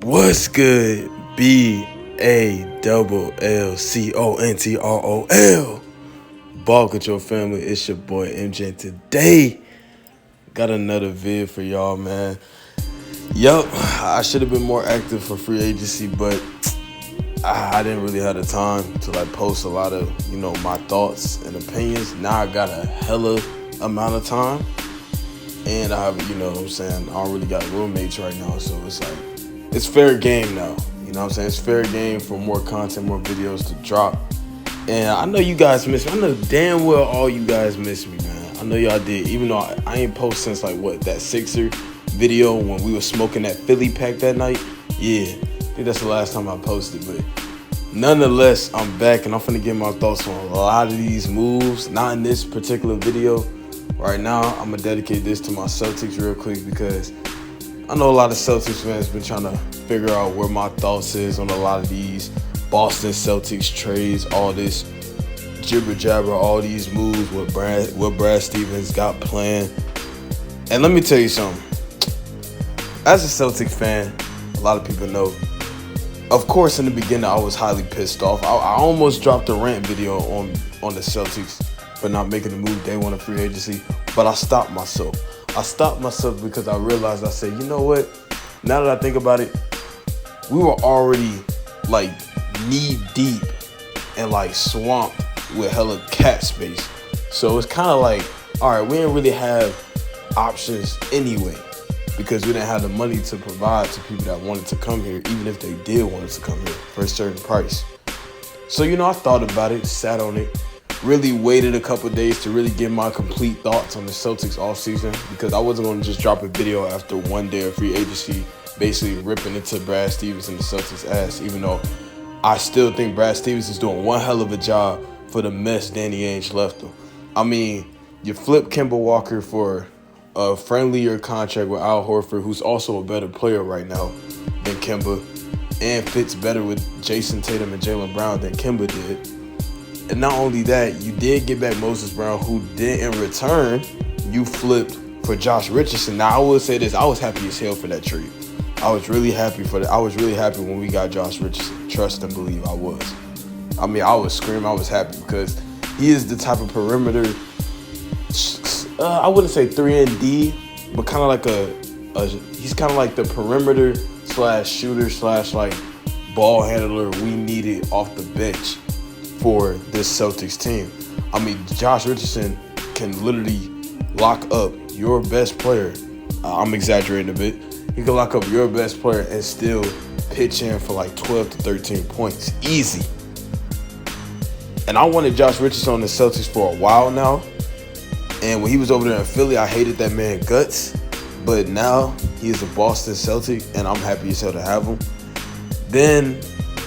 What's good? BALLCONTROL. Ball Control family, it's your boy MJ. Today, got another vid for y'all, man. Yup, I should have been more active for free agency, but I didn't really have the time to post a lot of, my thoughts and opinions. Now I got a hella amount of time, and I have, I don't really got roommates right now, so it's fair game now. It's fair game for more content, more videos to drop. And I know you guys miss me. I know damn well all you guys miss me, man. I know y'all did. Even though I ain't post since that Sixer video when we were smoking that Philly pack that night. Yeah, I think that's the last time I posted. But nonetheless, I'm back and I'm finna get my thoughts on a lot of these moves. Not in this particular video. Right now, I'm gonna dedicate this to my Celtics real quick because I know a lot of Celtics fans been trying to figure out where my thoughts is on a lot of these Boston Celtics trades, all this jibber jabber, all these moves, what Brad Stevens got planned. And let me tell you something. As a Celtics fan, a lot of people know, of course, in the beginning, I was highly pissed off. I almost dropped a rant video on the Celtics for not making the move day one of free agency, but I stopped myself. Because I realized, I said, you know what? Now that I think about it, we were already knee deep and swamped with hella cap space. So it's kind of all right, we didn't really have options anyway because we didn't have the money to provide to people that wanted to come here, even if they did want to come here for a certain price. So, I thought about it, sat on it. Really waited a couple days to really get my complete thoughts on the Celtics offseason because I wasn't going to just drop a video after one day of free agency basically ripping into Brad Stevens and the Celtics' ass, even though I still think Brad Stevens is doing one hell of a job for the mess Danny Ainge left him. I mean, you flip Kemba Walker for a friendlier contract with Al Horford, who's also a better player right now than Kemba, and fits better with Jason Tatum and Jaylen Brown than Kemba did. And not only that, you did get back Moses Brown, who did in return, you flipped for Josh Richardson. Now, I will say this. I was happy as hell for that trade. I was really happy for that. I was really happy when we got Josh Richardson. Trust and believe I was. I mean, I was screaming. I was happy because he is the type of perimeter, I wouldn't say 3-and-D, but kind of he's kind of like the perimeter / shooter / ball handler we needed off the bench for this Celtics team. I mean, Josh Richardson can literally lock up your best player. I'm exaggerating a bit. He can lock up your best player and still pitch in for 12 to 13 points. Easy. And I wanted Josh Richardson on the Celtics for a while now. And when he was over there in Philly, I hated that man guts. But now he is a Boston Celtic, and I'm happy as hell to have him.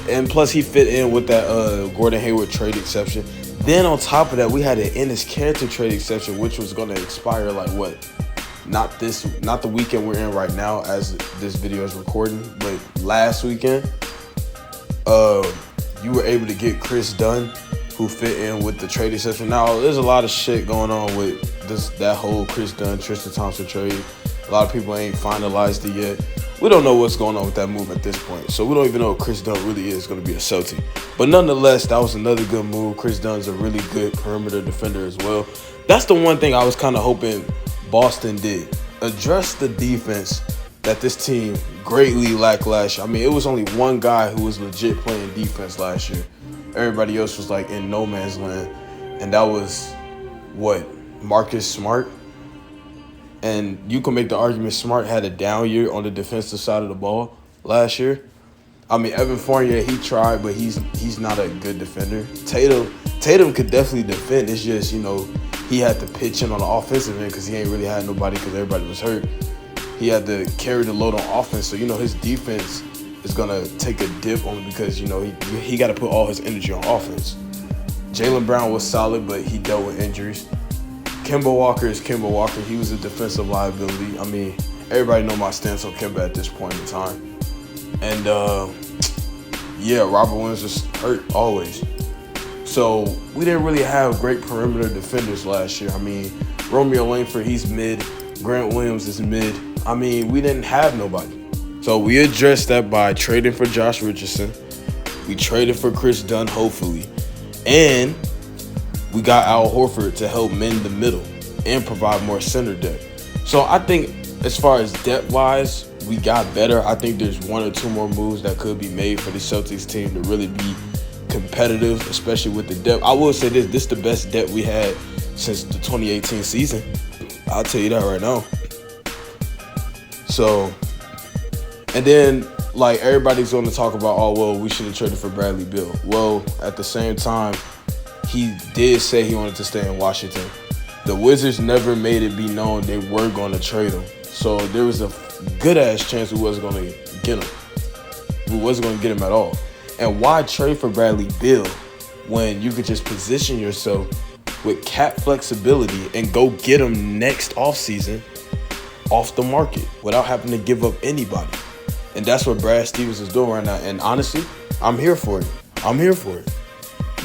And plus, he fit in with that Gordon Hayward trade exception. Then on top of that, we had an Enes Kanter trade exception, which was going to expire not the weekend we're in right now as this video is recording, but last weekend. You were able to get Chris Dunn, who fit in with the trade exception. Now, there's a lot of shit going on with that whole Chris Dunn, Tristan Thompson trade. A lot of people ain't finalized it yet. We don't know what's going on with that move at this point. So we don't even know if Chris Dunn really is going to be a Celtic. But nonetheless, that was another good move. Chris Dunn's a really good perimeter defender as well. That's the one thing I was kind of hoping Boston did. Address the defense that this team greatly lacked last year. I mean, it was only one guy who was legit playing defense last year. Everybody else was in no man's land. And that was, Marcus Smart? And you can make the argument Smart had a down year on the defensive side of the ball last year. I mean, Evan Fournier, he tried, but he's not a good defender. Tatum could definitely defend. It's just, he had to pitch in on the offensive end because he ain't really had nobody because everybody was hurt. He had to carry the load on offense. So, his defense is going to take a dip on because, he got to put all his energy on offense. Jaylen Brown was solid, but he dealt with injuries. Kemba Walker is Kemba Walker. He was a defensive liability. I mean, everybody know my stance on Kemba at this point in time. And, Robert Williams was hurt always. So we didn't really have great perimeter defenders last year. I mean, Romeo Langford, he's mid. Grant Williams is mid. I mean, we didn't have nobody. So we addressed that by trading for Josh Richardson. We traded for Chris Dunn, hopefully. And we got Al Horford to help mend the middle and provide more center depth. So I think as far as depth-wise, we got better. I think there's one or two more moves that could be made for the Celtics team to really be competitive, especially with the depth. I will say this is the best depth we had since the 2018 season. I'll tell you that right now. So, and then, like, everybody's going to talk about, oh, well, we should have traded for Bradley Beal. Well, at the same time, he did say he wanted to stay in Washington. The Wizards never made it be known they were going to trade him. So there was a good-ass chance we wasn't going to get him. We wasn't going to get him at all. And why trade for Bradley Beal when you could just position yourself with cap flexibility and go get him next offseason off the market without having to give up anybody? And that's what Brad Stevens is doing right now. And honestly, I'm here for it. I'm here for it.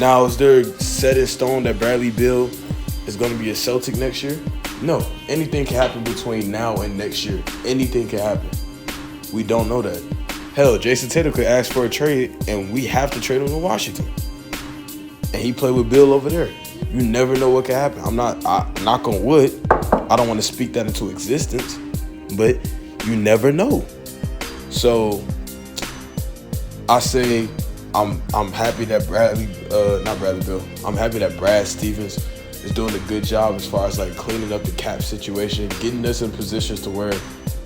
Now, is there set in stone that Bradley Beal is going to be a Celtic next year? No. Anything can happen between now and next year. Anything can happen. We don't know that. Hell, Jason Tatum could ask for a trade, and we have to trade him to Washington. And he played with Bill over there. You never know what can happen. I'm not knock on wood. I don't want to speak that into existence, but you never know. So I say I'm happy that I'm happy that Brad Stevens is doing a good job as far as like cleaning up the cap situation, getting us in positions to where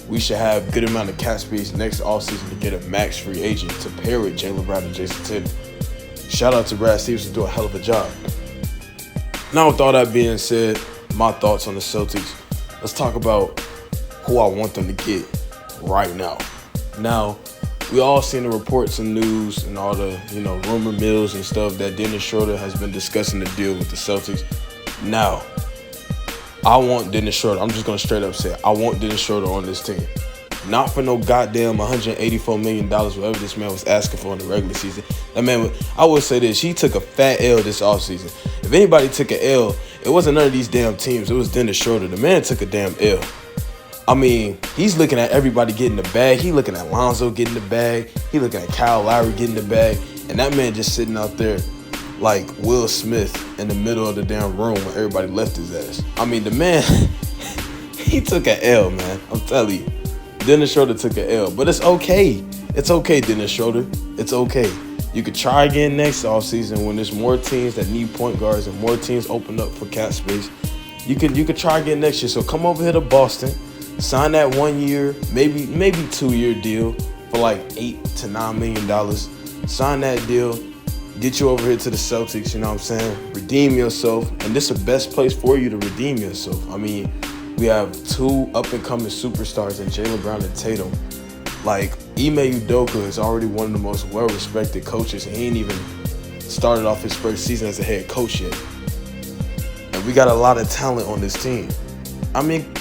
we should have good amount of cap space next offseason to get a max free agent to pair with Jaylen Brown and Jason Tatum. Shout out to Brad Stevens for doing a hell of a job. Now, with all that being said, my thoughts on the Celtics. Let's talk about who I want them to get right now. Now, we all seen the reports and news and all the, rumor mills and stuff that Dennis Schroeder has been discussing the deal with the Celtics. Now, I want Dennis Schroeder. I'm just going to straight up say it. I want Dennis Schroeder on this team. Not for no goddamn $184 million, whatever this man was asking for in the regular season. That man, I would say this, he took a fat L this offseason. If anybody took an L, it wasn't none of these damn teams. It was Dennis Schroeder. The man took a damn L. I mean, he's looking at everybody getting the bag. He looking at Lonzo getting the bag. He looking at Kyle Lowry getting the bag. And that man just sitting out there like Will Smith in the middle of the damn room when everybody left his ass. I mean, the man, he took an L, man. I'm telling you. Dennis Schroeder took an L. But it's okay. It's okay, Dennis Schroeder. It's okay. You could try again next offseason when there's more teams that need point guards and more teams open up for cap space. You could try again next year. So come over here to Boston. Sign that 1 year, maybe 2 year deal for like $8 to $9 million. Sign that deal. Get you over here to the Celtics, you know what I'm saying? Redeem yourself. And this is the best place for you to redeem yourself. I mean, we have two up-and-coming superstars in Jaylen Brown and Tatum. Like, Ime Udoka is already one of the most well-respected coaches. And he ain't even started off his first season as a head coach yet. And we got a lot of talent on this team. I mean,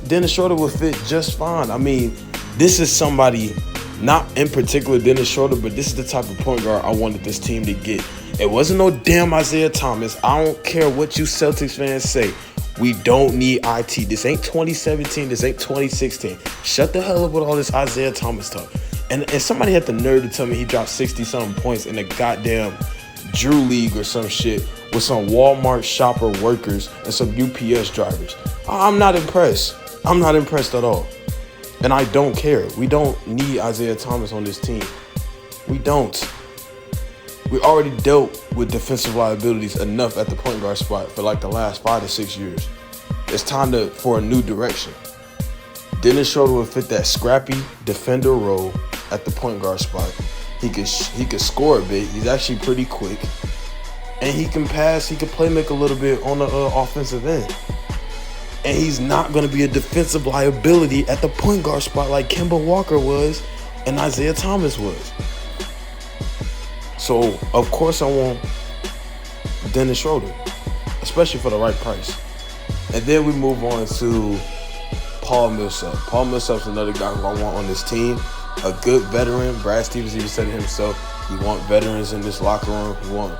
Dennis Schroeder will fit just fine. I mean, this is somebody, not in particular Dennis Schroeder, but this is the type of point guard I wanted this team to get. It wasn't no damn Isaiah Thomas. I don't care what you Celtics fans say. We don't need IT. This ain't 2017. This ain't 2016. Shut the hell up with all this Isaiah Thomas talk. And somebody had the nerve to tell me he dropped 60-something points in a goddamn Drew League or some shit with some Walmart shopper workers and some UPS drivers. I'm not impressed. I'm not impressed at all. And I don't care. We don't need Isaiah Thomas on this team. We don't. We already dealt with defensive liabilities enough at the point guard spot for like the last 5 to 6 years. It's time for a new direction. Dennis Schroeder will fit that scrappy defender role at the point guard spot. He could score a bit. He's actually pretty quick. And he can pass. He can play make a little bit on the offensive end. And he's not going to be a defensive liability at the point guard spot like Kemba Walker was and Isaiah Thomas was. So, of course, I want Dennis Schroeder, especially for the right price. And then we move on to Paul Millsap. Paul Millsap's another guy who I want on this team. A good veteran. Brad Stevens even said it himself. He want veterans in this locker room. He want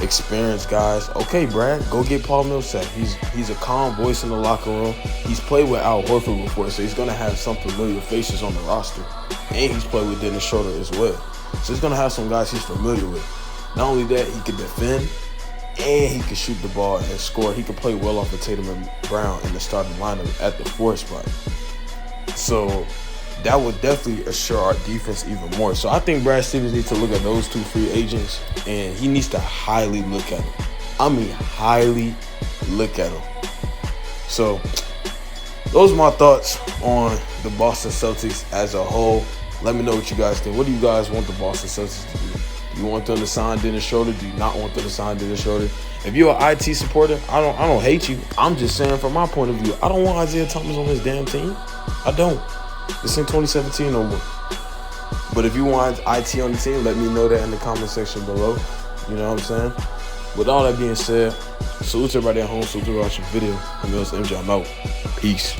experienced guys. Okay, Brad, go get Paul Millsap. He's a calm voice in the locker room. He's played with Al Horford before, so he's going to have some familiar faces on the roster. and he's played with Dennis Schroeder as well. So he's going to have some guys he's familiar with. Not only that, he can defend, and he can shoot the ball and score. He can play well off of Tatum and Brown in the starting lineup at the 4 spot. So that would definitely assure our defense even more. So I think Brad Stevens needs to look at those 2 free agents, and he needs to highly look at them. I mean, highly look at them. So those are my thoughts on the Boston Celtics as a whole. Let me know what you guys think. What do you guys want the Boston Celtics to do? Do you want them to sign Dennis Schroeder? Do you not want them to sign Dennis Schroeder? If you're an IT supporter, I don't hate you. I'm just saying from my point of view, I don't want Isaiah Thomas on this damn team. I don't. This ain't 2017 no more. But if you want IT on the team, let me know that in the comment section below. You know what I'm saying? With all that being said, salute to everybody at home. Salute to everybody watching the video. I'm MJ. I'm out. Peace.